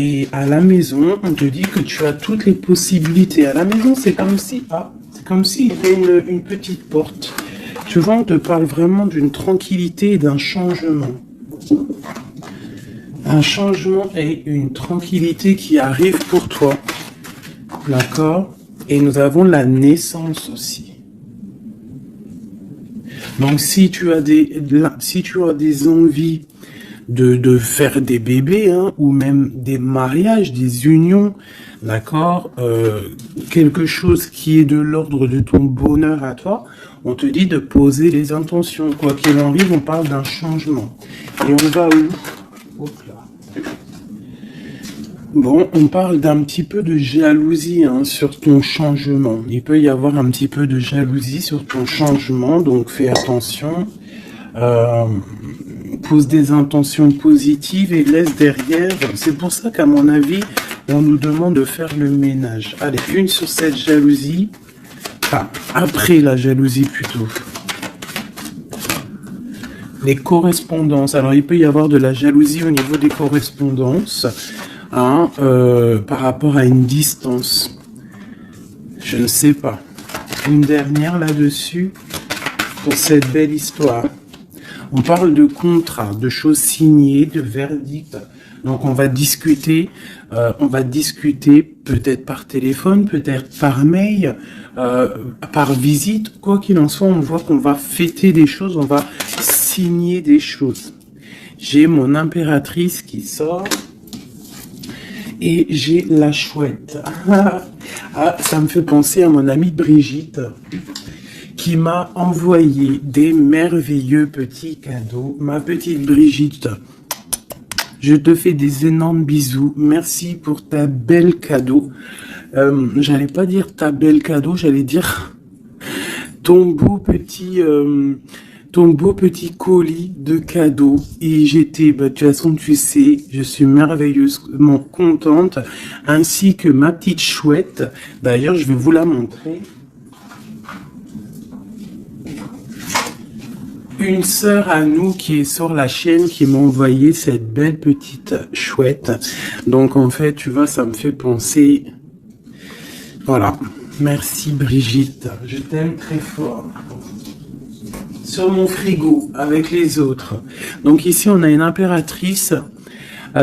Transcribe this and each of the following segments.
Et à la maison, on te dit que tu as toutes les possibilités. À la maison, c'est comme si, c'est comme s'il y avait une petite porte. Tu vois, on te parle vraiment d'une tranquillité et d'un changement. Un changement et une tranquillité qui arrive pour toi. D'accord? Et nous avons la naissance aussi. Donc, si tu as des envies de faire des bébés, hein, ou même des mariages, des unions, d'accord, quelque chose qui est de l'ordre de ton bonheur à toi, on te dit de poser les intentions. Quoi qu'il en arrive, on parle d'un changement. Et on va où? Hop là. Bon, on parle d'un petit peu de jalousie, hein, sur ton changement. Il peut y avoir un petit peu de jalousie sur ton changement, donc fais attention. Pose des intentions positives et laisse derrière. C'est pour ça qu'à mon avis, on nous demande de faire le ménage. Allez, une sur cette jalousie. Enfin, après la jalousie plutôt. Les correspondances. Alors, il peut y avoir de la jalousie au niveau des correspondances, hein, par rapport à une distance. Je ne sais pas. Une dernière là-dessus pour cette belle histoire. On parle de contrat, de choses signées, de verdicts. Donc on va discuter peut-être par téléphone, peut-être par mail, par visite. Quoi qu'il en soit, on voit qu'on va fêter des choses, on va signer des choses. J'ai mon impératrice qui sort et j'ai la chouette. Ça me fait penser à mon amie Brigitte, qui m'a envoyé des merveilleux petits cadeaux. Ma petite Brigitte, je te fais des énormes bisous. Merci pour ta belle cadeau. J'allais pas dire ta belle cadeau, j'allais dire ton beau petit colis de cadeaux. Et j'étais, de toute façon, tu sais, je suis merveilleusement contente, ainsi que ma petite chouette. D'ailleurs, je vais vous la montrer. Une sœur à nous qui est sur la chaîne qui m'a envoyé cette belle petite chouette. Donc en fait, tu vois, ça me fait penser. Voilà. Merci Brigitte. Je t'aime très fort. Sur mon frigo, avec les autres. Donc ici, on a une impératrice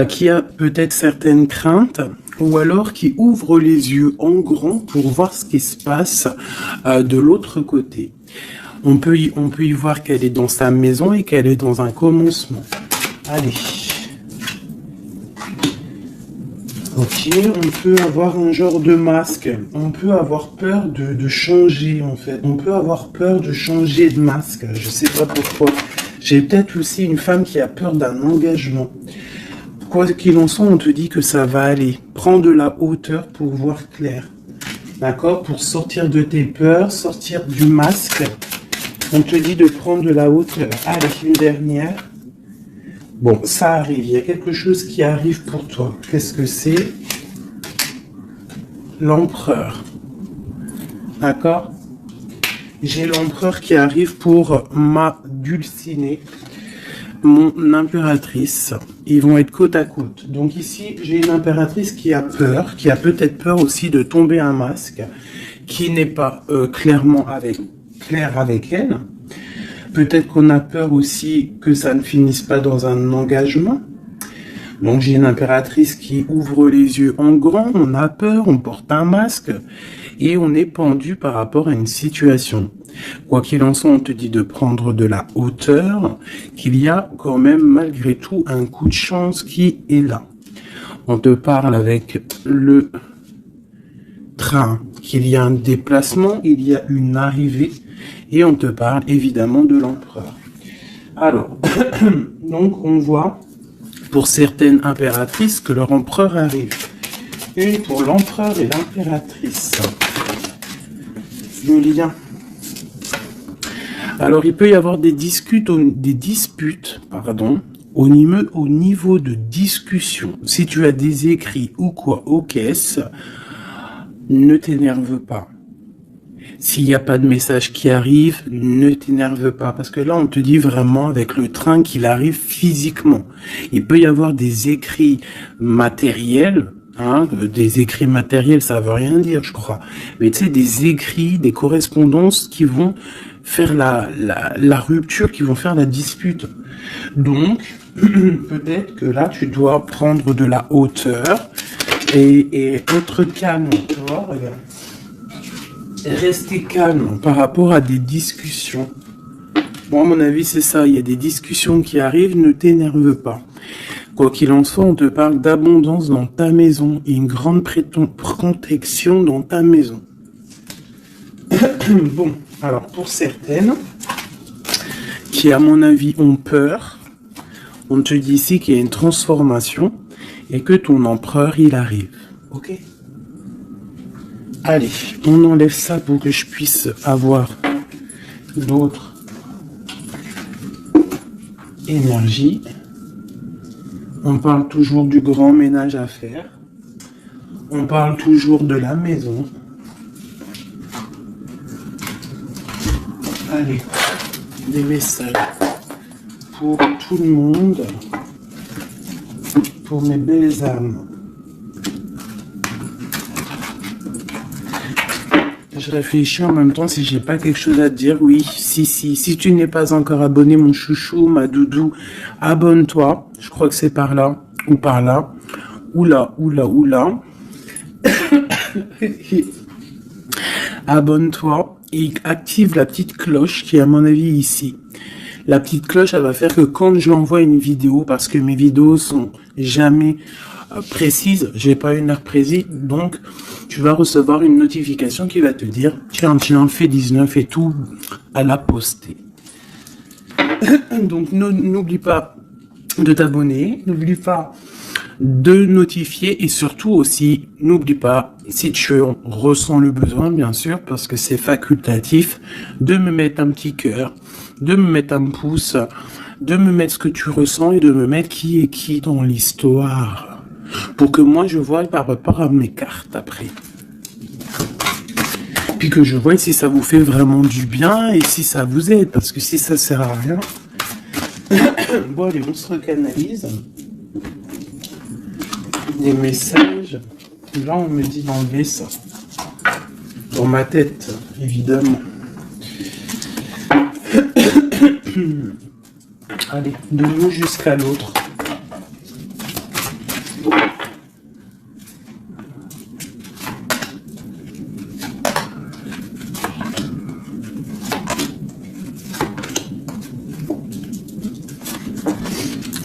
qui a peut-être certaines craintes, ou alors qui ouvre les yeux en grand pour voir ce qui se passe de l'autre côté. On peut y voir qu'elle est dans sa maison et qu'elle est dans un commencement. Allez. Ok, on peut avoir un genre de masque. On peut avoir peur de changer, en fait. On peut avoir peur de changer de masque. Je sais pas pourquoi. J'ai peut-être aussi une femme qui a peur d'un engagement. Quoi qu'il en soit, on te dit que ça va aller. Prends de la hauteur pour voir clair. D'accord? Pour sortir de tes peurs, sortir du masque. On te dit de prendre de la hauteur. Allez, une dernière. Bon, ça arrive. Il y a quelque chose qui arrive pour toi. Qu'est-ce que c'est? L'empereur. D'accord? J'ai l'empereur qui arrive pour ma dulcinée, mon impératrice. Ils vont être côte à côte. Donc ici, j'ai une impératrice qui a peur, qui a peut-être peur aussi de tomber un masque, qui n'est pas clair avec elle. Peut-être qu'on a peur aussi que ça ne finisse pas dans un engagement. Donc j'ai une impératrice qui ouvre les yeux en grand, on a peur, on porte un masque et on est pendu par rapport à une situation. Quoi qu'il en soit, on te dit de prendre de la hauteur, qu'il y a quand même malgré tout un coup de chance qui est là. On te parle avec le train, qu'il y a un déplacement, il y a une arrivée. Et on te parle évidemment de l'empereur. Alors, donc on voit pour certaines impératrices que leur empereur arrive. Une pour l'empereur et l'impératrice. Le lien. Alors il peut y avoir des disputes, au niveau de discussion. Si tu as des écrits ou quoi aux caisses, ne t'énerve pas. S'il n'y a pas de message qui arrive, ne t'énerve pas. Parce que là, on te dit vraiment avec le train qu'il arrive physiquement. Il peut y avoir des écrits matériels. Hein, des écrits matériels, ça veut rien dire, je crois. Mais tu sais, des écrits, des correspondances qui vont faire la rupture, qui vont faire la dispute. Donc, peut-être que là, tu dois prendre de la hauteur et être calme. Tu vois, regarde. Rester calme par rapport à des discussions. Bon, à mon avis, c'est ça. Il y a des discussions qui arrivent, ne t'énerve pas. Quoi qu'il en soit, on te parle d'abondance dans ta maison et une grande protection dans ta maison. Bon, alors pour certaines qui, à mon avis, ont peur, on te dit ici qu'il y a une transformation et que ton empereur, il arrive. Ok ? Allez, on enlève ça pour que je puisse avoir d'autres énergies. On parle toujours du grand ménage à faire. On parle toujours de la maison. Allez, des messages pour tout le monde, pour mes belles âmes. Je réfléchis en même temps si j'ai pas quelque chose à te dire. Oui, si tu n'es pas encore abonné, mon chouchou, ma doudou, abonne-toi. Je crois que c'est par là ou par là. Oula. Abonne-toi et active la petite cloche qui est à mon avis ici. La petite cloche, elle va faire que quand j'envoie une vidéo, parce que mes vidéos sont jamais précises, j'ai pas une heure précise, donc tu vas recevoir une notification qui va te dire tiens, fais 19 et tout à la poster. Donc n'oublie pas de t'abonner, n'oublie pas de notifier et surtout aussi, n'oublie pas, si tu ressens le besoin, bien sûr, parce que c'est facultatif, de me mettre un petit cœur, de me mettre un pouce, de me mettre ce que tu ressens et de me mettre qui est qui dans l'histoire. Pour que moi je vois par rapport à mes cartes après. Puis que je vois si ça vous fait vraiment du bien et si ça vous aide. Parce que si ça sert à rien. Bon, allez, on se recanalise. Des messages. Là, on me dit d'enlever ça. Dans ma tête, évidemment. Allez, de l'un jusqu'à l'autre.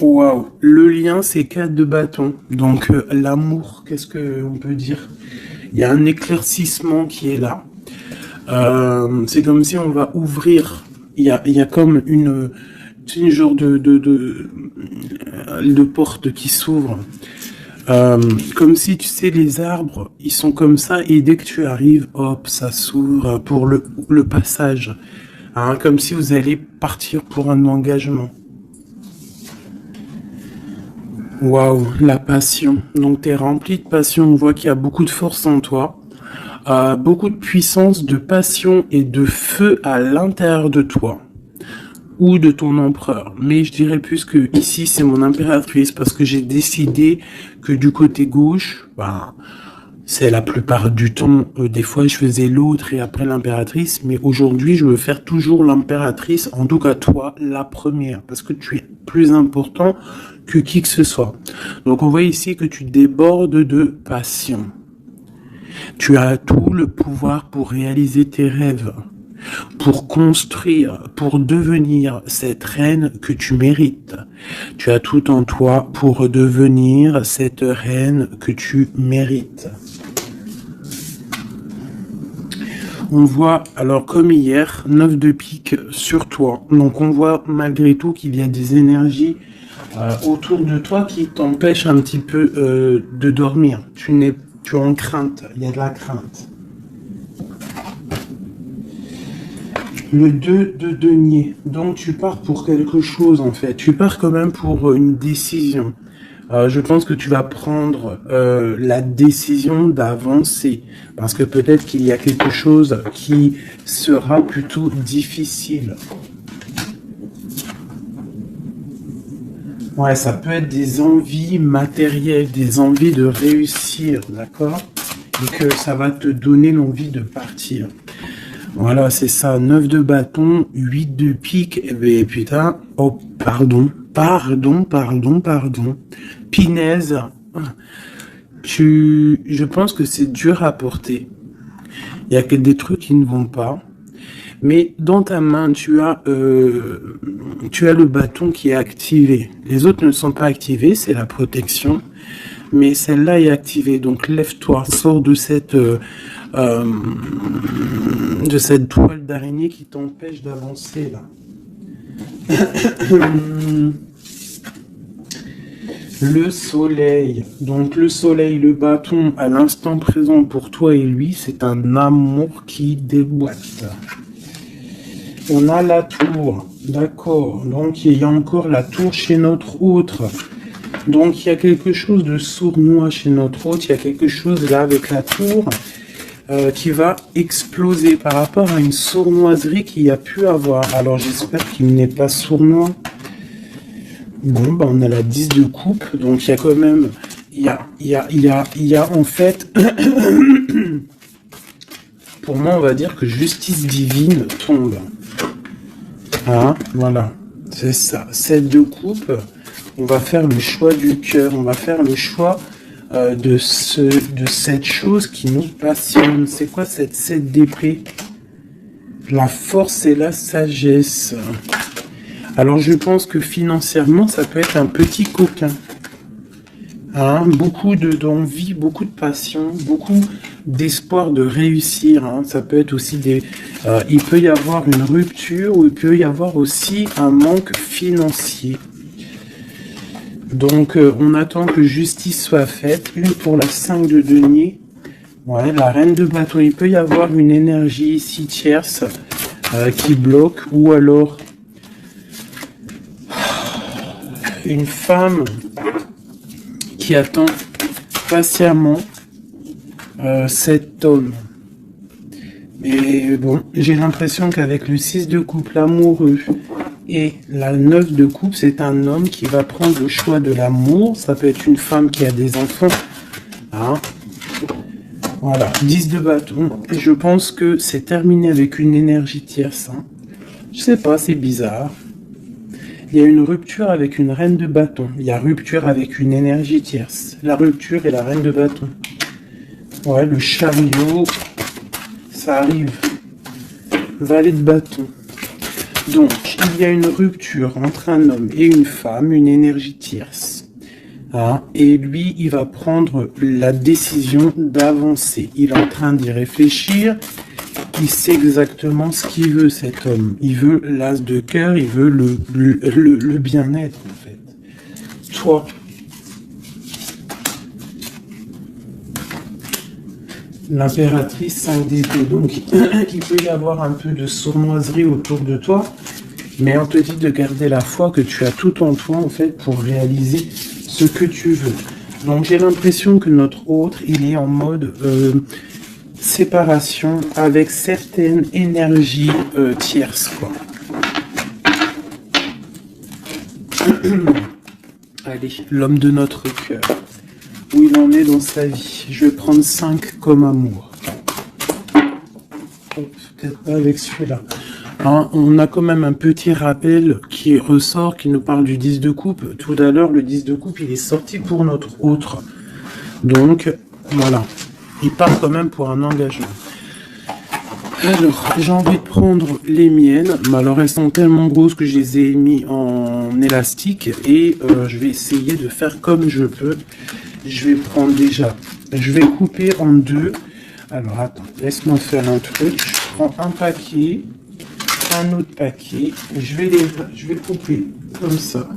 Waouh, le lien c'est 4 de bâton. Donc l'amour, qu'est-ce que on peut dire? Il y a un éclaircissement qui est là. C'est comme si on va ouvrir. Il y a comme une genre de porte qui s'ouvre. Comme si tu sais les arbres, ils sont comme ça et dès que tu arrives, hop, ça s'ouvre pour le passage. Hein, comme si vous allez partir pour un engagement. Waouh, la passion. Donc t'es rempli de passion, on voit qu'il y a beaucoup de force en toi, beaucoup de puissance, de passion et de feu à l'intérieur de toi ou de ton empereur. Mais je dirais plus que ici c'est mon impératrice parce que j'ai décidé que du côté gauche, c'est la plupart du temps, des fois je faisais l'autre et après l'impératrice, mais aujourd'hui je veux faire toujours l'impératrice, en tout cas toi, la première, parce que tu es plus important que qui que ce soit. Donc on voit ici que tu débordes de passion. Tu as tout le pouvoir pour réaliser tes rêves, pour construire, pour devenir cette reine que tu mérites. Tu as tout en toi pour devenir cette reine que tu mérites. On voit, alors comme hier, 9 de pique sur toi. Donc on voit malgré tout qu'il y a des énergies autour de toi qui t'empêchent un petit peu de dormir. Tu es en crainte, il y a de la crainte. Le 2 de denier. Donc tu pars pour quelque chose en fait. Tu pars quand même pour une décision. je pense que tu vas prendre la décision d'avancer. Parce que peut-être qu'il y a quelque chose qui sera plutôt difficile. Ouais, ça peut être des envies matérielles, des envies de réussir, d'accord? Et que ça va te donner l'envie de partir. Voilà, c'est ça. 9 de bâton, 8 de pique. Eh ben, putain. Oh, pardon. Pinaise. Je pense que c'est dur à porter. Il y a que des trucs qui ne vont pas. Mais dans ta main, tu as le bâton qui est activé. Les autres ne sont pas activés, c'est la protection. Mais celle-là est activée. Donc lève-toi, sors de cette toile d'araignée qui t'empêche d'avancer là. Le soleil. Donc le soleil, le bâton, à l'instant présent pour toi et lui, c'est un amour qui déboîte. On a la tour, d'accord. Donc il y a encore la tour chez notre autre. Donc il y a quelque chose de sournois chez notre autre. Il y a quelque chose là avec la tour qui va exploser par rapport à une sournoiserie qu'il y a pu avoir. Alors j'espère qu'il n'est pas sournois. Bon, ben on a la 10 de coupe. Donc il y a quand même, il y a en fait, pour moi on va dire que justice divine tombe. Ah, voilà, c'est ça. 7 de coupe, on va faire le choix du cœur, on va faire le choix de cette chose qui nous passionne. C'est quoi cette 7 d'épée? La force et la sagesse. Alors je pense que financièrement, ça peut être un petit coquin. Hein, beaucoup d'envie, beaucoup de passion, beaucoup d'espoir de réussir. Hein. Ça peut être aussi il peut y avoir une rupture ou il peut y avoir aussi un manque financier. Donc on attend que justice soit faite. Une pour la 5 de denier. Ouais, la reine de bâton. Il peut y avoir une énergie ici tierce qui bloque ou alors une femme qui attend patiemment cet homme. Mais bon, j'ai l'impression qu'avec le 6 de coupe, l'amoureux, et la 9 de coupe, c'est un homme qui va prendre le choix de l'amour. Ça peut être une femme qui a des enfants. Hein. Voilà, 10 de bâton. Et je pense que c'est terminé avec une énergie tierce. Hein. Je sais pas, c'est bizarre. Il y a une rupture avec une reine de bâton. Il y a rupture avec une énergie tierce. La rupture et la reine de bâton. Ouais, le chariot, ça arrive. Valet de bâton. Donc, il y a une rupture entre un homme et une femme, une énergie tierce. Hein, et lui, il va prendre la décision d'avancer. Il est en train d'y réfléchir. Il sait exactement ce qu'il veut, cet homme. Il veut l'as de cœur, il veut le bien-être, en fait. Toi, l'impératrice 5 d'épée. Donc, il peut y avoir un peu de sournoiserie autour de toi, mais on te dit de garder la foi que tu as tout en toi, en fait, pour réaliser ce que tu veux. Donc, j'ai l'impression que notre autre, il est en mode séparation avec certaines énergies tierces, quoi. Allez, l'homme de notre cœur. Où il en est dans sa vie. Je vais prendre 5 comme amour. Peut-être pas avec celui-là. Hein, on a quand même un petit rappel qui ressort, qui nous parle du 10 de coupe. Tout à l'heure, le 10 de coupe, il est sorti pour notre autre. Donc, voilà. Il part quand même pour un engagement. Alors, j'ai envie de prendre les miennes. Mais alors, elles sont tellement grosses que je les ai mis en élastique. Et je vais essayer de faire comme je peux. Je vais prendre déjà... Je vais couper en deux. Alors, attends. Laisse-moi faire un truc. Je prends un paquet. Un autre paquet. Je vais couper comme ça.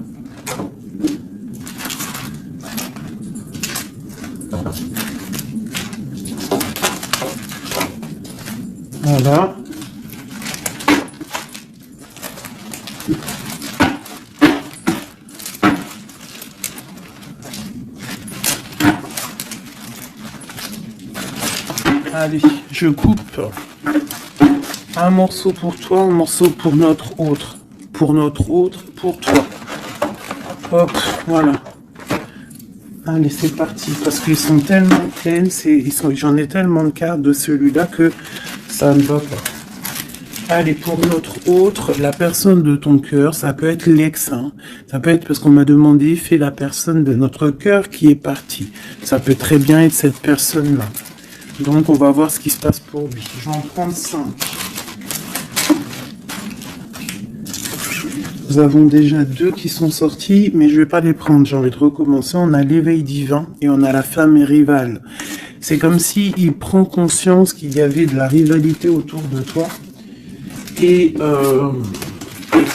Voilà. Allez, je coupe un morceau pour toi, un morceau pour notre autre. Pour notre autre, pour toi. Hop, voilà. Allez, c'est parti. Parce qu'ils sont tellement pleines, j'en ai tellement de cartes de celui-là que ça ne va pas. Allez, pour notre autre, la personne de ton cœur, ça peut être l'ex, hein. Ça peut être parce qu'on m'a demandé, fais la personne de notre cœur qui est partie. Ça peut très bien être cette personne-là. Donc, on va voir ce qui se passe pour lui. Je vais en prendre 5. Nous avons déjà 2 qui sont sortis, mais je vais pas les prendre. J'ai envie de recommencer. On a l'éveil divin et on a la femme rivale. C'est comme si il prend conscience qu'il y avait de la rivalité autour de toi. Et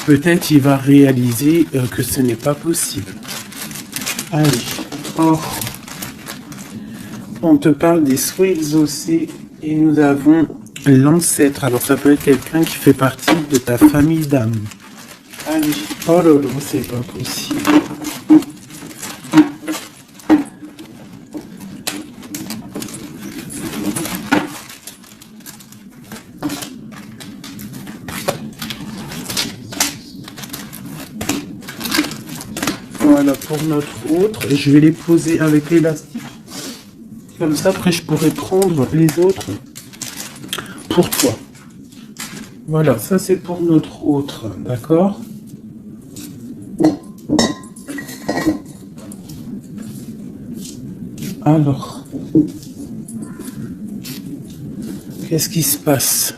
peut-être il va réaliser que ce n'est pas possible. Allez. Oh. On te parle des souhaits exaucés et nous avons l'ancêtre. Alors ça peut être quelqu'un qui fait partie de ta famille d'âme. Allez. Oh là là, c'est pas possible. Voilà pour notre autre. Et je vais les poser avec l'élastique. Comme ça, après, je pourrais prendre les autres pour toi. Voilà, ça c'est pour notre autre. D'accord ? Alors, qu'est-ce qui se passe?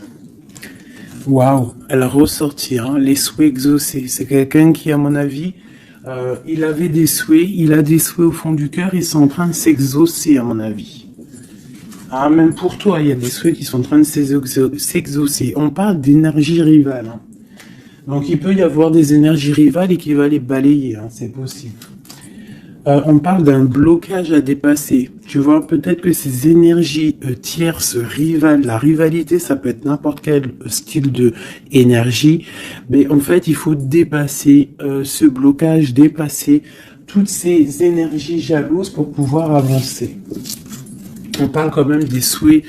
Waouh, elle ressortit, hein, les souhaits exaucés. C'est quelqu'un qui, à mon avis, il avait des souhaits, il a des souhaits au fond du cœur, ils sont en train de s'exaucer, à mon avis. Ah, même pour toi, il y a des souhaits qui sont en train de s'exaucer. On parle d'énergie rivale. Hein. Donc, il peut y avoir des énergies rivales et qui va les balayer, hein, c'est possible. On parle d'un blocage à dépasser. Tu vois, peut-être que ces énergies tierces, rivales, la rivalité, ça peut être n'importe quel style de énergie, mais en fait, il faut dépasser ce blocage, dépasser toutes ces énergies jalouses pour pouvoir avancer. On parle quand même des souhaits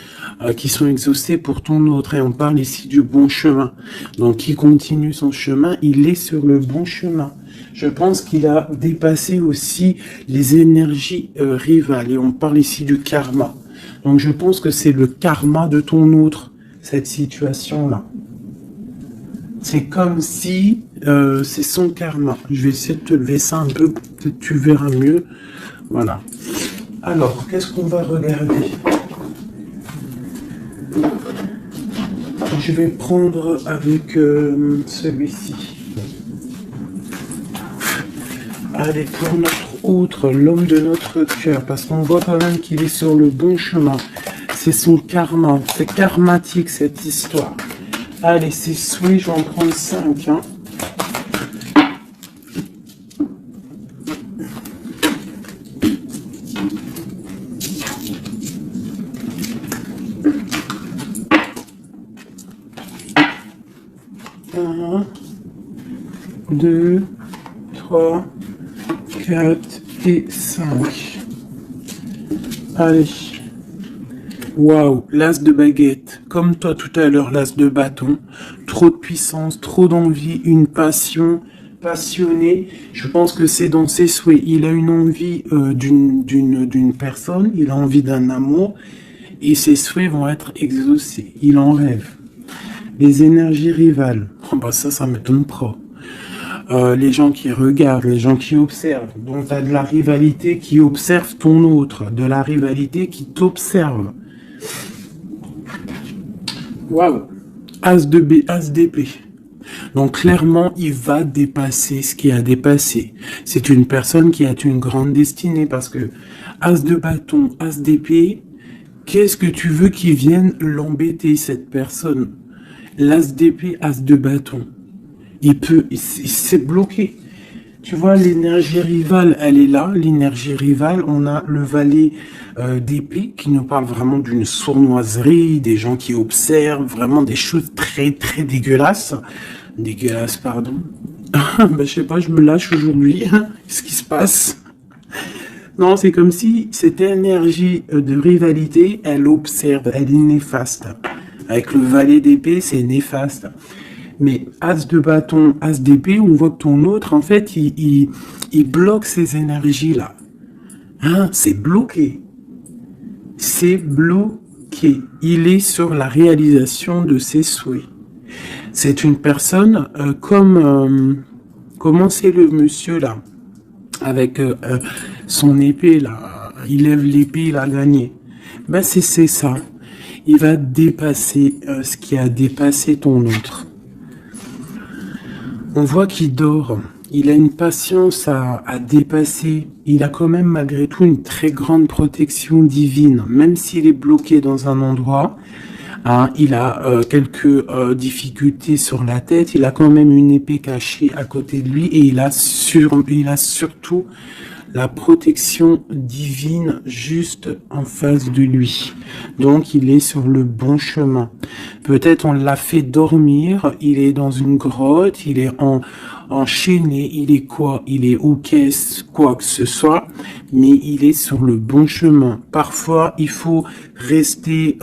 qui sont exaucés pour ton autre, et on parle ici du bon chemin. Donc, qui continue son chemin, il est sur le bon chemin. Je pense qu'il a dépassé aussi les énergies rivales, et on parle ici du karma. Donc, je pense que c'est le karma de ton autre, cette situation-là. C'est comme si c'est son karma. Je vais essayer de te lever ça un peu, peut-être tu verras mieux. Voilà. Alors, qu'est-ce qu'on va regarder? Je vais prendre avec celui-ci. Allez, pour notre autre, l'homme de notre cœur, parce qu'on voit quand même qu'il est sur le bon chemin. C'est son karma, c'est karmatique cette histoire. Allez, c'est souhait, je vais en prendre 5. Hein. Un, 2, 3, 4 et 5. Allez. Waouh, l'as de baguette. Comme toi tout à l'heure, l'as de bâton. Trop de puissance, trop d'envie, une passion, passionné. Je pense que c'est dans ses souhaits. Il a une envie d'une personne, il a envie d'un amour, et ses souhaits vont être exaucés. Il en rêve. Les énergies rivales. Oh bah ça m'étonne pas. Les gens qui regardent, les gens qui observent. Donc, tu as de la rivalité qui observe ton autre, de la rivalité qui t'observe. Waouh! As d'épée. Donc, clairement, il va dépasser ce qui a dépassé. C'est une personne qui a une grande destinée parce que As de bâton, As d'épée, qu'est-ce que tu veux qu'il vienne l'embêter, cette personne? L'As d'épée, As de bâton. Il s'est bloqué. Tu vois, l'énergie rivale, elle est là. L'énergie rivale, on a le valet d'épée qui nous parle vraiment d'une sournoiserie, des gens qui observent, vraiment des choses très, très dégueulasses. Dégueulasses, pardon. Ben, je sais pas, je me lâche aujourd'hui. Qu'est-ce qui se passe? Non, c'est comme si cette énergie de rivalité, elle observe, elle est néfaste. Avec le valet d'épée, c'est néfaste. Mais as de bâton, as d'épée, on voit que ton autre, en fait, il bloque ces énergies-là. Hein, c'est bloqué. C'est bloqué. Il est sur la réalisation de ses souhaits. C'est une personne comment c'est le monsieur là, avec son épée là, il lève l'épée, il a gagné. Ben c'est ça. Il va dépasser ce qui a dépassé ton autre. On voit qu'il dort. Il a une patience à dépasser. Il a quand même malgré tout une très grande protection divine. Même s'il est bloqué dans un endroit, hein, il a quelques difficultés sur la tête. Il a quand même une épée cachée à côté de lui. Et il a surtout la protection divine juste en face de lui. Donc il est sur le bon chemin. Peut-être on l'a fait dormir, il est dans une grotte, il est enchaîné, il est quoi? Il est aux caisses, quoi que ce soit, mais il est sur le bon chemin. Parfois, il faut rester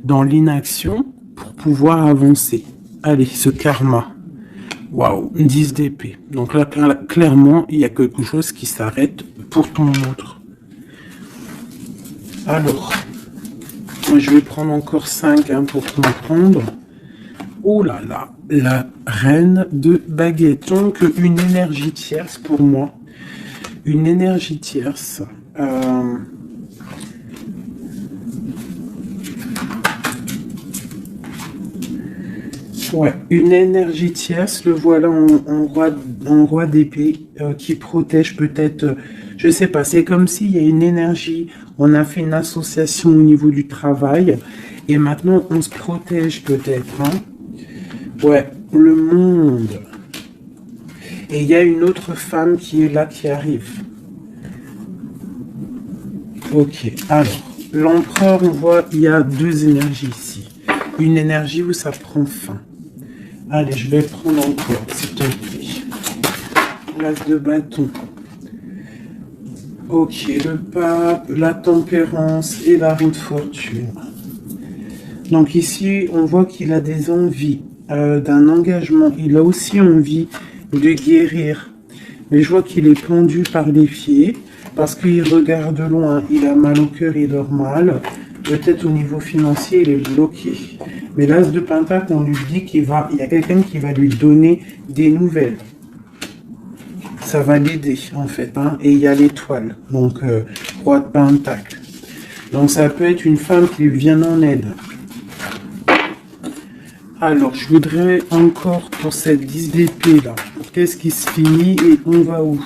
dans l'inaction pour pouvoir avancer. Allez, ce karma. Waouh, 10 d'épée. Donc là, clairement, il y a quelque chose qui s'arrête pour ton autre. Alors, moi, je vais prendre encore 5 pour comprendre. Oh là là, la reine de baguette. Donc, une énergie tierce pour moi. Une énergie tierce. Ouais, une énergie tierce, le voilà en roi d'épée qui protège peut-être, je sais pas, c'est comme s'il y a une énergie, on a fait une association au niveau du travail et maintenant on se protège peut-être. Hein. Ouais, le monde. Et il y a une autre femme qui est là, qui arrive. Ok, alors, l'empereur, on voit, il y a 2 énergies ici. Une énergie où ça prend fin. Allez, je vais prendre encore, s'il te plaît. L'as de bâton. Ok, le pape, la tempérance et la roue de fortune. Donc ici, on voit qu'il a des envies d'un engagement. Il a aussi envie de guérir. Mais je vois qu'il est pendu par les pieds parce qu'il regarde loin. Il a mal au cœur, il dort mal. Peut-être au niveau financier, il est bloqué. Mais l'as de pentacle, on lui dit il y a quelqu'un qui va lui donner des nouvelles. Ça va l'aider, en fait. Hein. Et il y a l'étoile, donc roi de pentacle. Donc ça peut être une femme qui lui vient en aide. Alors, je voudrais encore pour cette 10 d'épée là. Qu'est-ce qui se finit et on va où?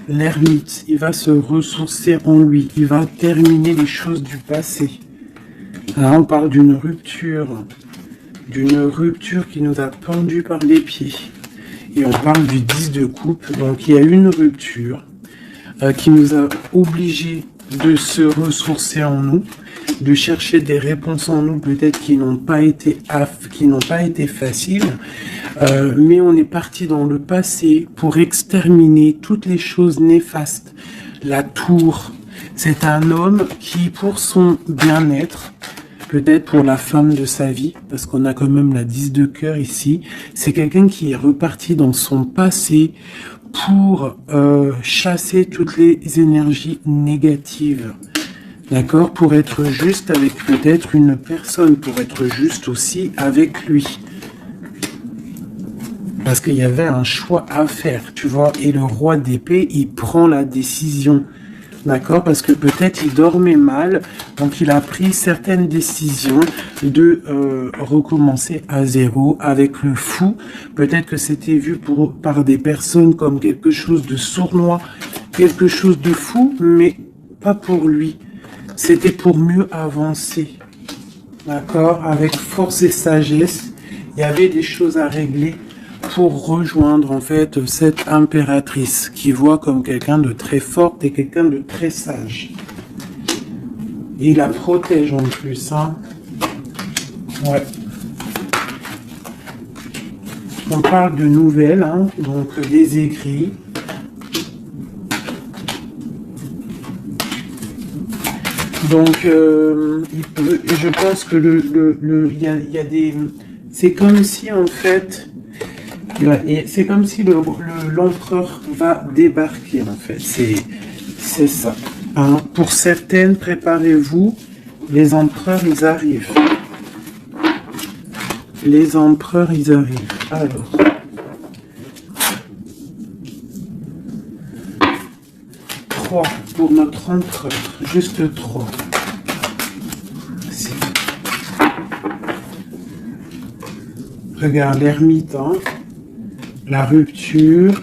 L'ermite, il va se ressourcer en lui. Il va terminer les choses du passé. Là, on parle d'une rupture qui nous a pendus par les pieds. Et on parle du 10 de coupe. Donc, il y a une rupture qui nous a obligés de se ressourcer en nous, de chercher des réponses en nous, peut-être qui n'ont pas été faciles. Mais on est parti dans le passé pour exterminer toutes les choses néfastes. La tour, c'est un homme qui, pour son bien-être, peut-être pour la femme de sa vie, parce qu'on a quand même la 10 de cœur ici, c'est quelqu'un qui est reparti dans son passé pour chasser toutes les énergies négatives. D'accord? Pour être juste avec peut-être une personne, pour être juste aussi avec lui. Parce qu'il y avait un choix à faire, tu vois. Et le roi d'épée, il prend la décision. D'accord? Parce que peut-être il dormait mal, donc il a pris certaines décisions de recommencer à zéro avec le fou. Peut-être que c'était vu par des personnes comme quelque chose de sournois, quelque chose de fou, mais pas pour lui. C'était pour mieux avancer. D'accord? Avec force et sagesse, il y avait des choses à régler pour rejoindre en fait cette impératrice qui voit comme quelqu'un de très forte et quelqu'un de très sage. Et il la protège en plus, hein. Ouais. On parle de nouvelles, hein, donc des écrits. Donc, je pense que il y a des, c'est comme si en fait, c'est comme si l'empereur va débarquer en fait. C'est ça. Hein. Pour certaines, préparez-vous, les empereurs ils arrivent. Les empereurs ils arrivent. Alors. 3 pour notre empereur, juste 3. Regarde l'ermite, hein, la rupture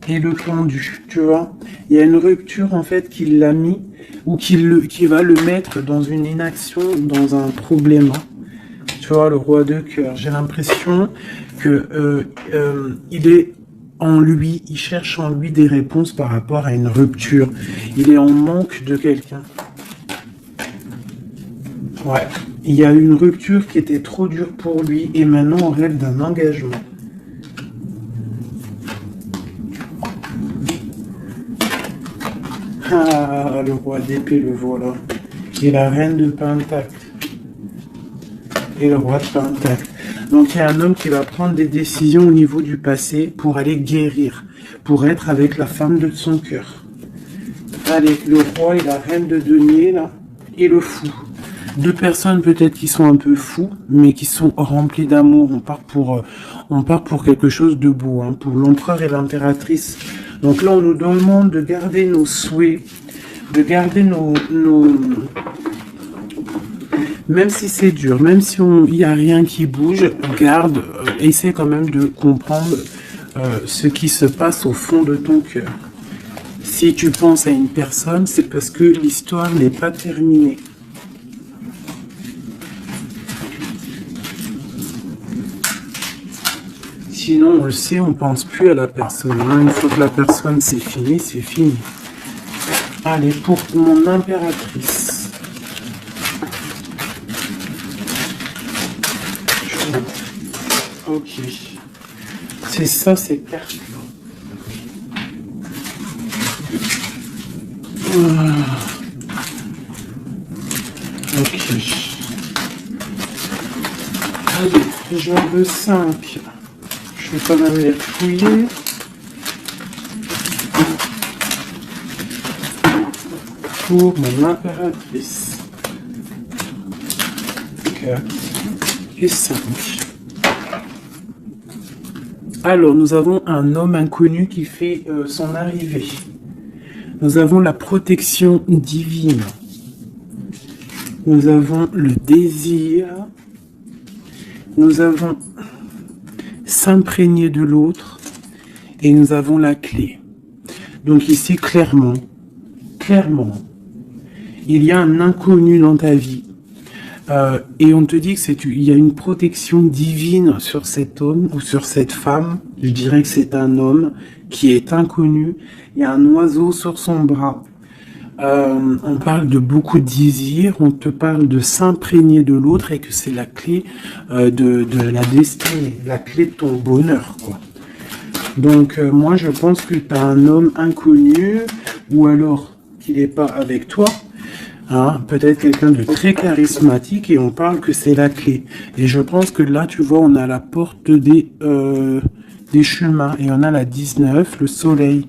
et le pendu, tu vois. Il y a une rupture en fait qui l'a mis ou qui va le mettre dans une inaction, dans un problème. Tu vois, le roi de cœur. J'ai l'impression que il est en lui, il cherche en lui des réponses par rapport à une rupture. Il est en manque de quelqu'un. Ouais. Il y a eu une rupture qui était trop dure pour lui et maintenant on rêve d'un engagement. Ah, le roi d'épée, le voilà. Et la reine de Pentacle. Et le roi de Pentacle. Donc il y a un homme qui va prendre des décisions au niveau du passé pour aller guérir, pour être avec la femme de son cœur. Allez, le roi et la reine de denier, là, et le fou. Deux personnes peut-être qui sont un peu fous, mais qui sont remplies d'amour. On part pour quelque chose de beau, hein, pour l'empereur et l'impératrice. Donc là, on nous demande de garder nos souhaits, de garder même si c'est dur, même si il n'y a rien qui bouge, garde, essaie quand même de comprendre ce qui se passe au fond de ton cœur. Si tu penses à une personne, c'est parce que l'histoire n'est pas terminée. Sinon, on le sait, on pense plus à la personne. Hein. Une fois que la personne c'est fini, c'est fini. Allez, pour mon impératrice. Ok. C'est ça, ces cartes. Ok. Allez, joueur de 5. Je vais quand même les fouiller. Pour mon impératrice. 4 et 5. Alors, nous avons un homme inconnu qui fait son arrivée. Nous avons la protection divine. Nous avons le désir. Nous avons s'imprégner de l'autre. Et nous avons la clé. Donc ici, clairement, il y a un inconnu dans ta vie. Et on te dit que il y a une protection divine sur cet homme ou sur cette femme. Je dirais que c'est un homme qui est inconnu. Il y a un oiseau sur son bras. On parle de beaucoup de désirs. On te parle de s'imprégner de l'autre et que c'est la clé de la destinée, la clé de ton bonheur, quoi. Donc moi je pense que tu as un homme inconnu ou alors qu'il n'est pas avec toi. Hein, peut-être quelqu'un de très charismatique et on parle que c'est la clé. Et je pense que là, tu vois, on a la porte des chemins et on a la 19, le soleil.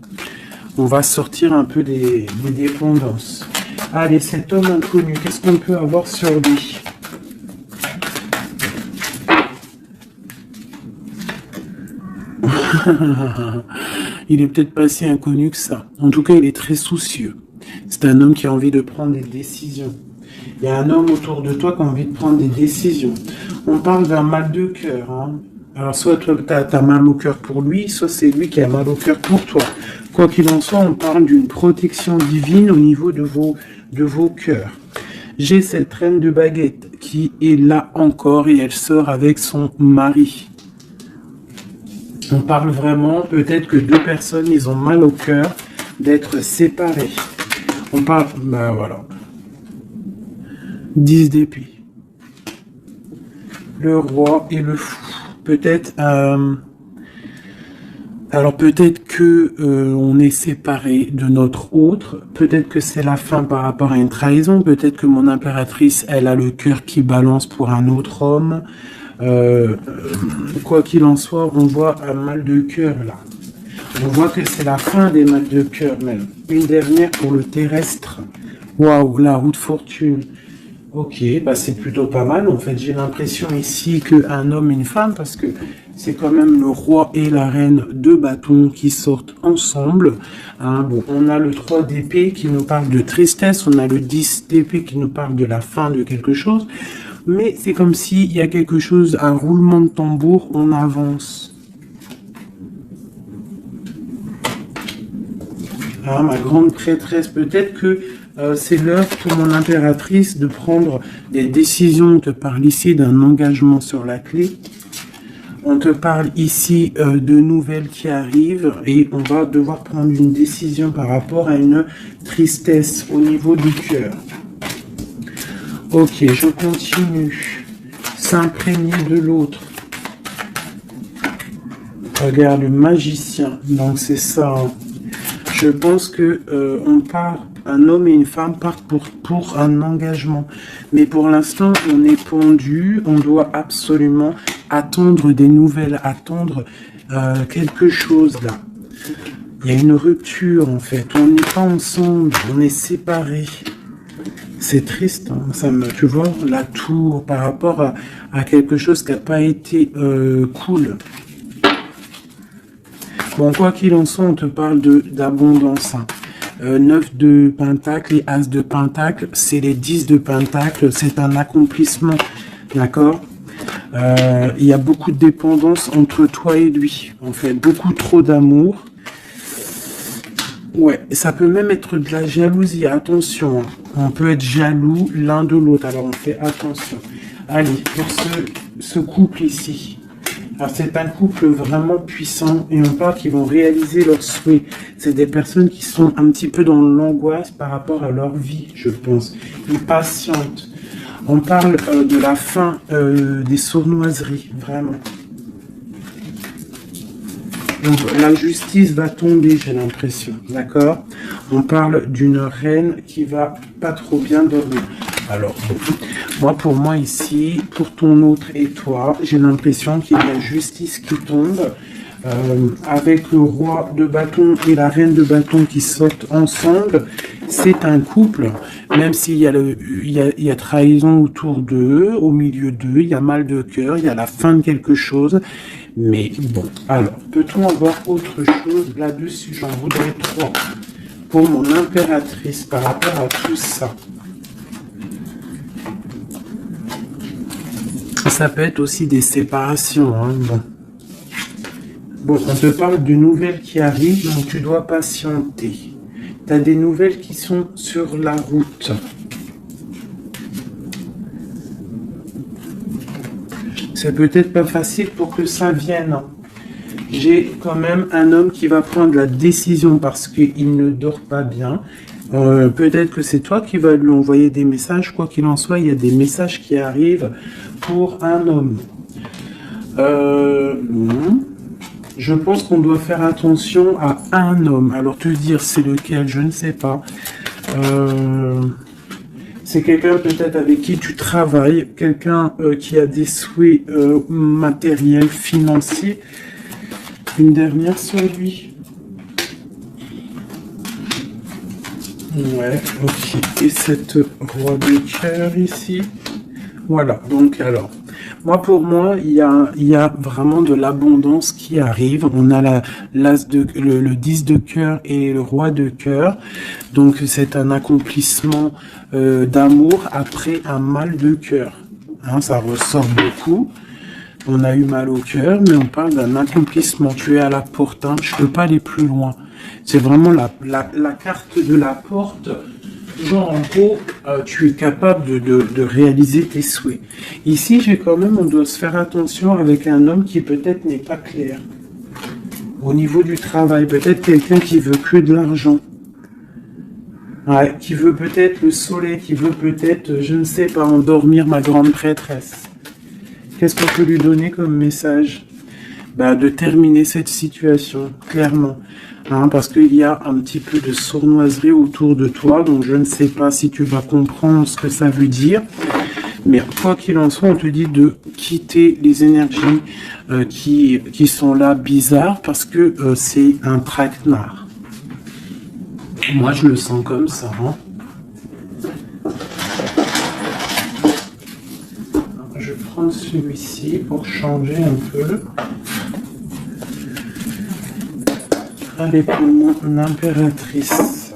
On va sortir un peu des dépendances. Allez, cet homme inconnu, qu'est-ce qu'on peut avoir sur lui? Il est peut-être pas si inconnu que ça. En tout cas, il est très soucieux. C'est un homme qui a envie de prendre des décisions. Il y a un homme autour de toi qui a envie de prendre des décisions. On parle d'un mal de cœur. Hein. Alors, soit toi, tu as mal au cœur pour lui, soit c'est lui qui a mal au cœur pour toi. Quoi qu'il en soit, on parle d'une protection divine au niveau de vos cœurs. J'ai cette reine de baguette qui est là encore et elle sort avec son mari. On parle vraiment, peut-être que deux personnes, ils ont mal au cœur d'être séparés. On parle, ben voilà. 10 d'épée. Le roi et le fou. Peut-être Alors peut-être que on est séparé de notre autre, peut-être que c'est la fin par rapport à une trahison, peut-être que mon impératrice, elle a le cœur qui balance pour un autre homme. Quoi qu'il en soit, on voit un mal de cœur là. On voit que c'est la fin des mal de cœur même. Une dernière pour le terrestre. Waouh, la roue de fortune. Ok, bah c'est plutôt pas mal. En fait, j'ai l'impression ici qu'un homme et une femme, parce que c'est quand même le roi et la reine de bâtons qui sortent ensemble. Hein, bon, on a le 3 d'épée qui nous parle de tristesse, on a le 10 d'épée qui nous parle de la fin de quelque chose. Mais c'est comme s'il y a quelque chose, un roulement de tambour, on avance. Ah, ma grande prêtresse, peut-être que c'est l'heure pour mon impératrice de prendre des décisions. On te parle ici d'un engagement sur la clé. On te parle ici de nouvelles qui arrivent et on va devoir prendre une décision par rapport à une tristesse au niveau du cœur. Ok, je continue. S'imprégner de l'autre. Regarde, le magicien. Donc c'est ça. Hein. Je pense que on part, un homme et une femme partent pour un engagement. Mais pour l'instant, on est pendu. On doit absolument attendre des nouvelles, attendre quelque chose là. Il y a une rupture en fait. On n'est pas ensemble, on est séparés. C'est triste, hein. Ça me, tu vois, la tour par rapport à quelque chose qui n'a pas été cool. Bon, quoi qu'il en soit, on te parle d'abondance. Hein. 9 de pentacle et as de pentacle, c'est les 10 de pentacle, c'est un accomplissement, d'accord. Il y a beaucoup de dépendance entre toi et lui, en fait, beaucoup trop d'amour. Ouais, ça peut même être de la jalousie, attention, hein. On peut être jaloux l'un de l'autre, alors on fait attention. Allez, pour ce couple ici, alors c'est un couple vraiment puissant et on parle qu'ils vont réaliser leurs souhaits. C'est des personnes qui sont un petit peu dans l'angoisse par rapport à leur vie, je pense. Ils patientent. On parle de la fin des sournoiseries, vraiment. Donc, la justice va tomber, j'ai l'impression, d'accord? On parle d'une reine qui va pas trop bien dormir. Alors, bon, pour moi ici, pour ton autre et toi, j'ai l'impression qu'il y a justice qui tombe, avec le roi de bâton et la reine de bâton qui sortent ensemble. C'est un couple, même s'il y a il y a trahison autour d'eux, au milieu d'eux, il y a mal de cœur, il y a la fin de quelque chose. Mais bon, alors, peut-on avoir autre chose là-dessus? J'en voudrais 3 pour mon impératrice par rapport à tout ça. Ça peut être aussi des séparations. Hein, bon, on te parle de nouvelles qui arrivent, donc tu dois patienter. Tu as des nouvelles qui sont sur la route. C'est peut-être pas facile pour que ça vienne. J'ai quand même un homme qui va prendre la décision parce qu'il ne dort pas bien. Peut-être que c'est toi qui vas lui envoyer des messages. Quoi qu'il en soit, il y a des messages qui arrivent pour un homme. Je pense qu'on doit faire attention à un homme. Alors te dire c'est lequel, je ne sais pas. C'est quelqu'un peut-être avec qui tu travailles, quelqu'un qui a des souhaits matériels, financiers. Une dernière sur lui. Ouais, ok. Et cette roi de cœur ici. Voilà, donc alors, pour moi, il y a vraiment de l'abondance qui arrive. On a le 10 de cœur et le roi de cœur. Donc, c'est un accomplissement d'amour après un mal de cœur. Hein, ça ressort beaucoup. On a eu mal au cœur, mais on parle d'un accomplissement. Tu es à la porte, hein. Je peux pas aller plus loin. C'est vraiment la carte de la porte. Genre, en gros, tu es capable de réaliser tes souhaits. Ici, on doit se faire attention avec un homme qui peut-être n'est pas clair. Au niveau du travail, peut-être quelqu'un qui veut que de l'argent. Ouais, qui veut peut-être le soleil, qui veut peut-être, je ne sais pas, endormir ma grande prêtresse. Qu'est-ce qu'on peut lui donner comme message? de terminer cette situation, clairement. Hein, parce qu'il y a un petit peu de sournoiserie autour de toi, donc je ne sais pas si tu vas comprendre ce que ça veut dire. Mais quoi qu'il en soit, on te dit de quitter les énergies qui sont là bizarres, parce que c'est un traquenard. Moi, je le sens comme ça. Hein. Je prends celui-ci pour changer un peu. Allez, pour mon impératrice.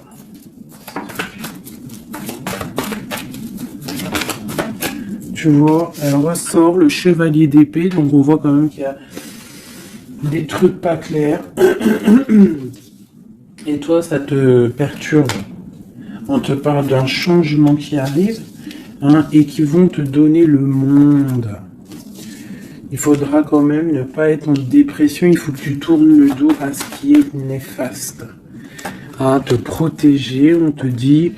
Tu vois, elle ressort le chevalier d'épée, donc on voit quand même qu'il y a des trucs pas clairs. Et toi, ça te perturbe. On te parle d'un changement qui arrive, hein, et qui vont te donner le monde. Il faudra quand même ne pas être en dépression, il faut que tu tournes le dos à ce qui est néfaste. Hein, te protéger, on te dit,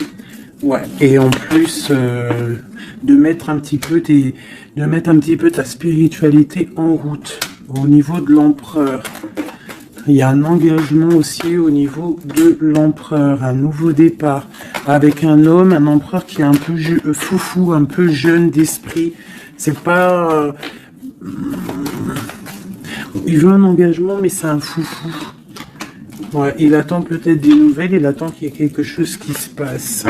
ouais, et en plus de mettre un petit peu ta spiritualité en route au niveau de l'empereur. Il y a un engagement aussi au niveau de l'empereur, un nouveau départ avec un homme, un empereur qui est un peu foufou, un peu jeune d'esprit. C'est pas il veut un engagement, mais c'est un foufou. Ouais, il attend peut-être des nouvelles, il attend qu'il y ait quelque chose qui se passe.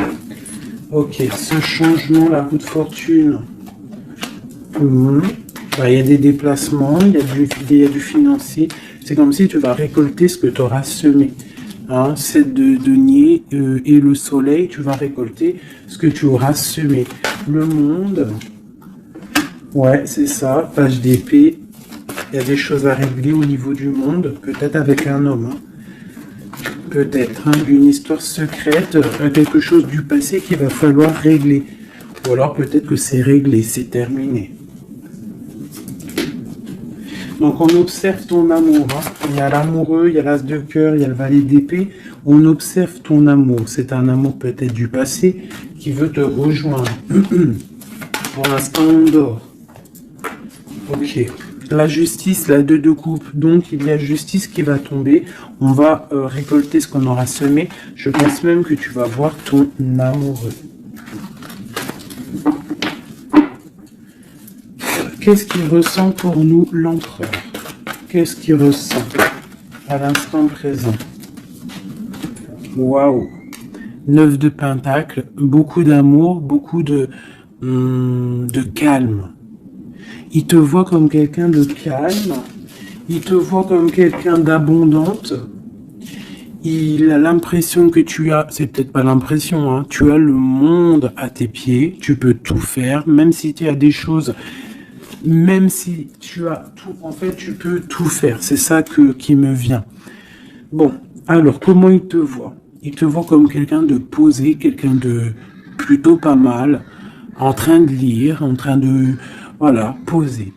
Ok, ce changement, la roue de fortune. Il y a des déplacements, il y a du financier. C'est comme si tu vas récolter ce que tu auras semé. Hein, c'est de denier et le soleil, tu vas récolter ce que tu auras semé. Le monde, ouais, c'est ça, page d'épée. Il y a des choses à régler au niveau du monde, peut-être avec un homme. Hein. Peut-être une histoire secrète, quelque chose du passé qu'il va falloir régler. Ou alors peut-être que c'est réglé, c'est terminé. Donc on observe ton amour. Hein. Il y a l'amoureux, il y a l'as de cœur, il y a le valet d'épée. On observe ton amour. C'est un amour peut-être du passé qui veut te rejoindre. Pour l'instant, on dort. Ok. La justice, la 2 de coupe. Donc il y a justice qui va tomber. On va récolter ce qu'on aura semé. Je pense même que tu vas voir ton amoureux. Qu'est-ce qu'il ressent pour nous, l'empereur? Qu'est-ce qu'il ressent à l'instant présent? Waouh! 9 de pentacles, beaucoup d'amour, beaucoup de calme. Il te voit comme quelqu'un de calme, il te voit comme quelqu'un d'abondante. Il a l'impression que tu as, c'est peut-être pas l'impression, hein, tu as le monde à tes pieds, tu peux tout faire, même si tu as des choses... Même si tu as tout, en fait, tu peux tout faire. C'est ça qui me vient. Bon, alors, comment il te voit? Il te voit comme quelqu'un de posé, quelqu'un de plutôt pas mal, en train de lire, en train de, voilà, poser.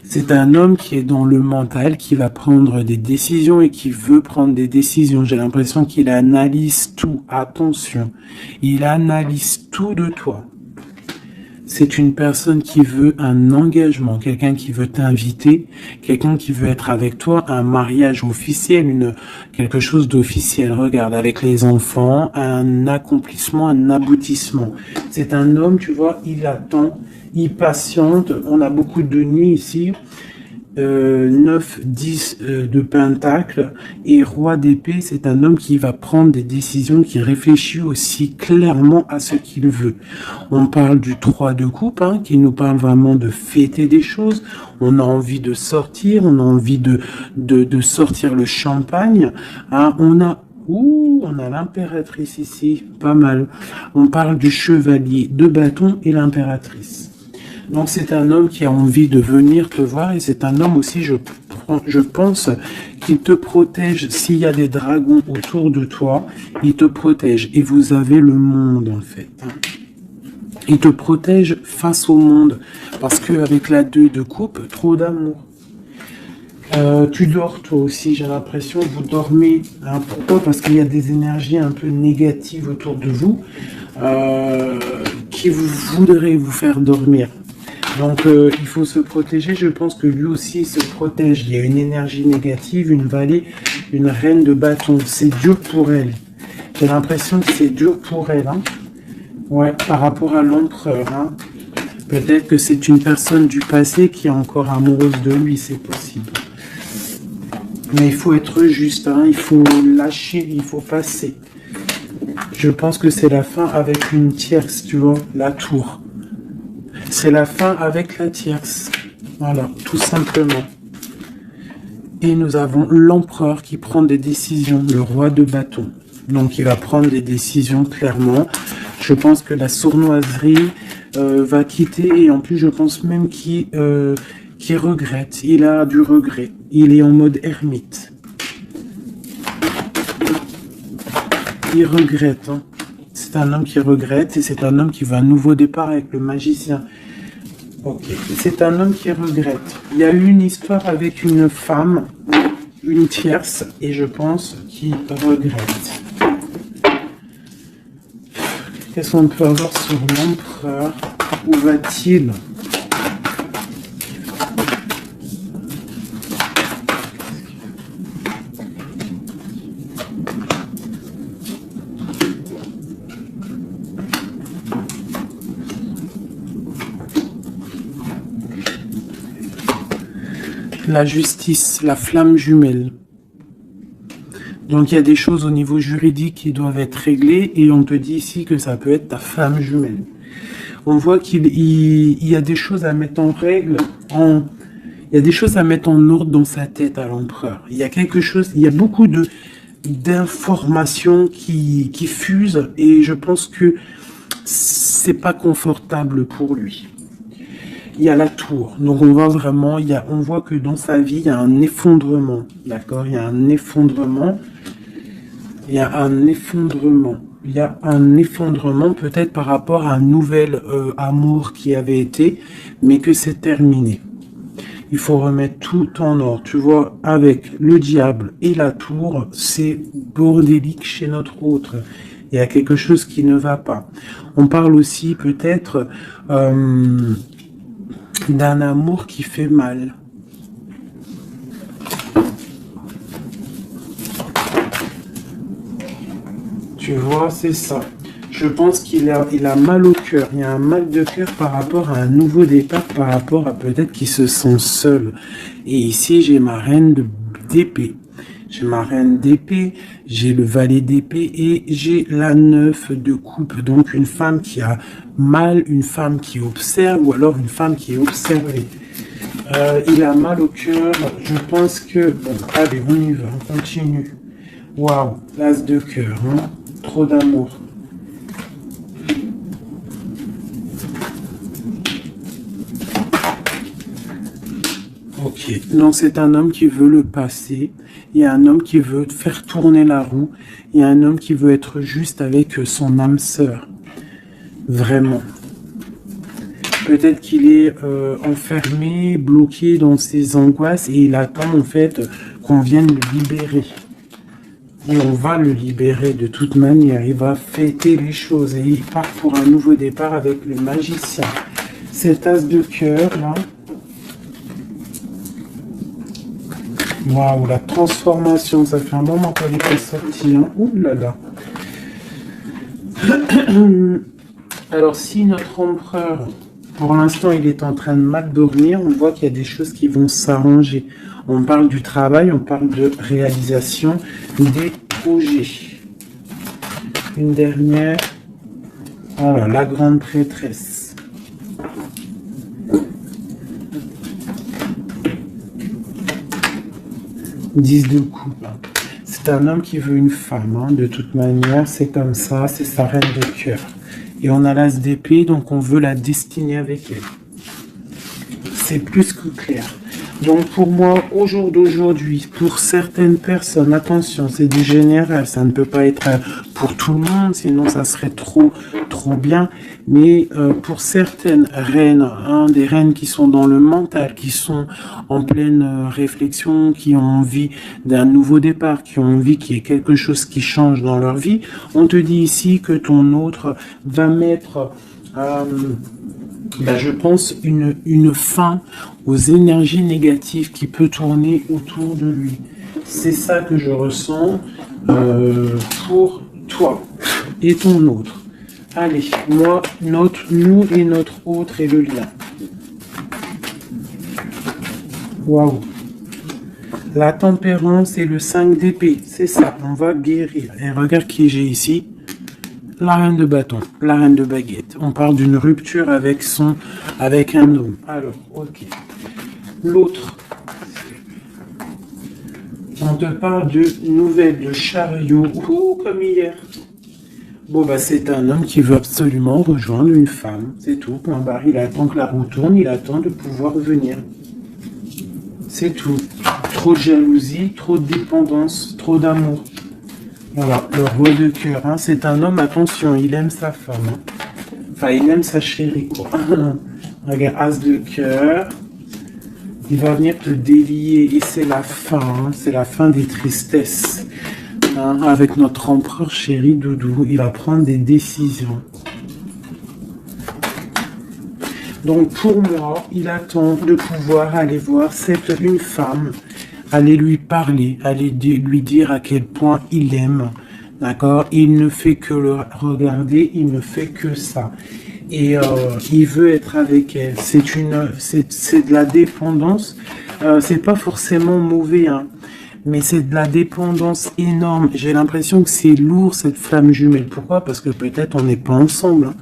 C'est un homme qui est dans le mental, qui va prendre des décisions et qui veut prendre des décisions. J'ai l'impression qu'il analyse tout. Attention, il analyse tout de toi. C'est une personne qui veut un engagement, quelqu'un qui veut t'inviter, quelqu'un qui veut être avec toi, un mariage officiel, quelque chose d'officiel. Regarde, avec les enfants, un accomplissement, un aboutissement. C'est un homme, tu vois, il attend, il patiente. On a beaucoup de nuits ici. 9, 10 de pentacle et roi d'épée, c'est un homme qui va prendre des décisions, qui réfléchit aussi clairement à ce qu'il veut. On parle du 3 de coupe, hein, qui nous parle vraiment de fêter des choses. On a envie de sortir, on a envie de sortir le champagne. Hein, on a l'impératrice ici, pas mal. On parle du chevalier de bâton et l'impératrice. Donc c'est un homme qui a envie de venir te voir et c'est un homme aussi, je pense, qui te protège. S'il y a des dragons autour de toi, il te protège. Et vous avez le monde en fait. Il te protège face au monde. Parce qu'avec la 2 de coupe, trop d'amour. Tu dors toi aussi, j'ai l'impression, vous dormez. Hein, pourquoi? Parce qu'il y a des énergies un peu négatives autour de vous qui voudraient vous faire dormir. Donc, il faut se protéger. Je pense que lui aussi se protège. Il y a une énergie négative, une vallée, une reine de bâton. C'est dur pour elle. J'ai l'impression que c'est dur pour elle. Hein. Ouais, par rapport à l'empereur. Hein. Peut-être que c'est une personne du passé qui est encore amoureuse de lui, c'est possible. Mais il faut être juste, hein. Il faut lâcher, il faut passer. Je pense que c'est la fin avec une tierce, tu vois, la tour. C'est la fin avec la tierce. Voilà, tout simplement. Et nous avons l'empereur qui prend des décisions, le roi de bâton. Donc il va prendre des décisions clairement. Je pense que la sournoiserie va quitter et en plus je pense même qu'il regrette. Il a du regret. Il est en mode ermite. Il regrette. Hein. C'est un homme qui regrette et c'est un homme qui va à un nouveau départ avec le magicien. Ok. C'est un homme qui regrette. Il y a eu une histoire avec une femme, une tierce, et je pense qu'il regrette. Qu'est-ce qu'on peut avoir sur l'empereur? Où va-t-il? La justice, la flamme jumelle. Donc il y a des choses au niveau juridique qui doivent être réglées et on te dit ici que ça peut être ta femme jumelle. On voit qu'il y a des choses à mettre en règle, il y a des choses à mettre en ordre dans sa tête à l'empereur. Il y a quelque chose, il y a beaucoup d'informations qui fusent et je pense que c'est pas confortable pour lui. Il y a la tour, donc on voit vraiment, on voit que dans sa vie, il y a un effondrement, d'accord? Il y a un effondrement, il y a un effondrement, il y a un effondrement peut-être par rapport à un nouvel amour qui avait été, mais que c'est terminé. Il faut remettre tout en ordre, tu vois, avec le diable et la tour, c'est bordélique chez notre autre. Il y a quelque chose qui ne va pas. On parle aussi peut-être d'un amour qui fait mal. Tu vois, c'est ça. Je pense qu'il a mal au cœur. Il y a un mal de cœur par rapport à un nouveau départ, par rapport à peut-être qu'il se sent seul. Et ici, j'ai ma reine d'épée. J'ai ma reine d'épée, j'ai le valet d'épée et j'ai la 9 de coupe. Donc une femme qui a mal, une femme qui observe ou alors une femme qui est observée. Il a mal au cœur. Je pense que... Bon, allez, on y va, on continue. Waouh, l'as de cœur, hein. Trop d'amour. Ok, donc c'est un homme qui veut le passé, il y a un homme qui veut faire tourner la roue, il y a un homme qui veut être juste avec son âme sœur. Vraiment. Peut-être qu'il est enfermé, bloqué dans ses angoisses et il attend en fait qu'on vienne le libérer. Et on va le libérer de toute manière, il va fêter les choses et il part pour un nouveau départ avec le magicien. Cet as de cœur là. Waouh, la transformation, ça fait un moment qu'elle n'est pas sortie. Hein. Ouh là là. Alors, si notre empereur, pour l'instant, il est en train de mal dormir, on voit qu'il y a des choses qui vont s'arranger. On parle du travail, on parle de réalisation des projets. Une dernière. Voilà, la grande prêtresse. 10 de coupe. C'est un homme qui veut une femme, hein. De toute manière, c'est comme ça, c'est sa reine de cœur. Et on a l'as d'épée, donc on veut la destiner avec elle. C'est plus que clair. Donc pour moi, au jour d'aujourd'hui, pour certaines personnes, attention, c'est du général, ça ne peut pas être pour tout le monde, sinon ça serait trop bien. Mais pour certaines reines, hein, des reines qui sont dans le mental, qui sont en pleine réflexion, qui ont envie d'un nouveau départ, qui ont envie qu'il y ait quelque chose qui change dans leur vie, on te dit ici que ton autre va mettre Ben, je pense une fin aux énergies négatives qui peut tourner autour de lui. C'est ça que je ressens pour toi et ton autre. Allez, moi, nous et notre autre et le lien. Waouh. La tempérance et le 5 d'épée, c'est ça, on va guérir. Et regarde qui j'ai ici. La reine de bâton, la reine de baguette. On parle d'une rupture avec un homme. Alors, ok. L'autre. On te parle de nouvelles de chariot. Ouh, comme hier. Bon, bah, c'est un homme qui veut absolument rejoindre une femme. C'est tout. Point barre. Il attend que la roue tourne, il attend de pouvoir venir. C'est tout. Trop de jalousie, trop de dépendance, trop d'amour. Voilà, le roi de cœur, hein, c'est un homme, attention, il aime sa femme. Hein. Enfin, il aime sa chérie, quoi. Regarde, as de cœur. Il va venir te délier et c'est la fin, hein, c'est la fin des tristesses. Hein, avec notre empereur chéri Doudou, il va prendre des décisions. Donc pour moi, il attend de pouvoir aller voir une femme, aller lui parler, aller lui dire à quel point il l'aime. D'accord? Il ne fait que le regarder, il ne fait que ça. Et il veut être avec elle. C'est de la dépendance. C'est pas forcément mauvais, hein, mais c'est de la dépendance énorme. J'ai l'impression que c'est lourd cette flamme jumelle. Pourquoi? Parce que peut-être on n'est pas ensemble. Hein.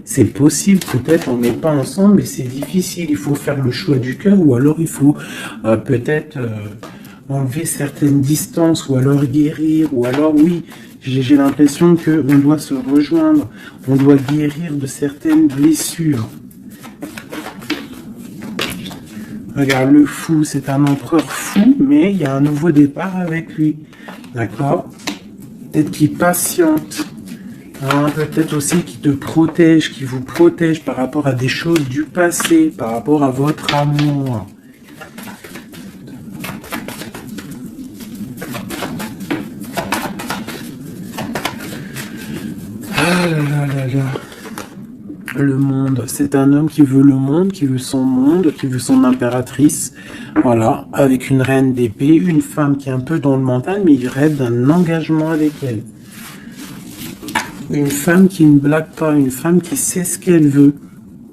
C'est possible, peut-être on n'est pas ensemble, mais c'est difficile. Il faut faire le choix du cœur, ou alors il faut peut-être enlever certaines distances, ou alors guérir, ou alors oui. J'ai l'impression qu'on doit se rejoindre, on doit guérir de certaines blessures. Regarde, le fou, c'est un empereur fou, mais il y a un nouveau départ avec lui. D'accord? Peut-être qu'il patiente. Hein, peut-être aussi qu'il te protège, qu'il vous protège par rapport à des choses du passé, par rapport à votre amour. Ah là là là là. Le monde, c'est un homme qui veut le monde, qui veut son impératrice. Voilà, avec une reine d'épée, une femme qui est un peu dans le mental, mais il rêve d'un engagement avec elle. Une femme qui ne blague pas, une femme qui sait ce qu'elle veut.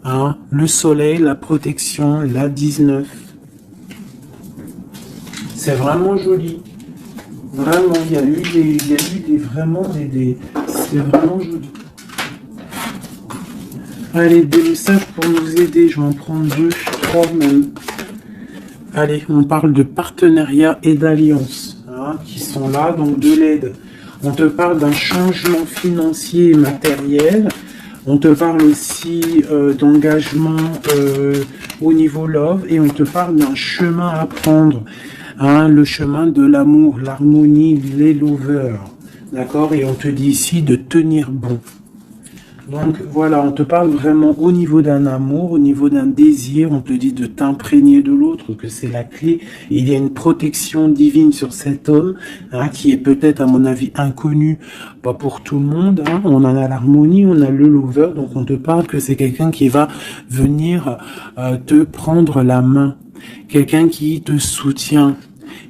Hein, le soleil, la protection, la 19. C'est vraiment joli. Vraiment, il y a eu c'est vraiment joli. Allez, des messages pour nous aider. Je vais en prendre 2, 3 même. Allez, on parle de partenariat et d'alliance, hein, qui sont là, donc de l'aide. On te parle d'un changement financier et matériel. On te parle aussi d'engagement au niveau love. Et on te parle d'un chemin à prendre. Hein, le chemin de l'amour, l'harmonie, les lovers. D'accord? Et on te dit ici de tenir bon. Donc voilà, on te parle vraiment au niveau d'un amour, au niveau d'un désir, on te dit de t'imprégner de l'autre, que c'est la clé. Et il y a une protection divine sur cet homme, hein, qui est peut-être à mon avis inconnu, pas pour tout le monde. Hein. On en a l'harmonie, on a le lover, donc on te parle que c'est quelqu'un qui va venir te prendre la main, quelqu'un qui te soutient.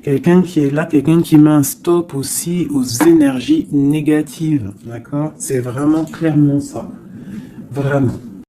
Quelqu'un qui est là, quelqu'un qui met un stop aussi aux énergies négatives, d'accord? C'est vraiment clairement ça, vraiment.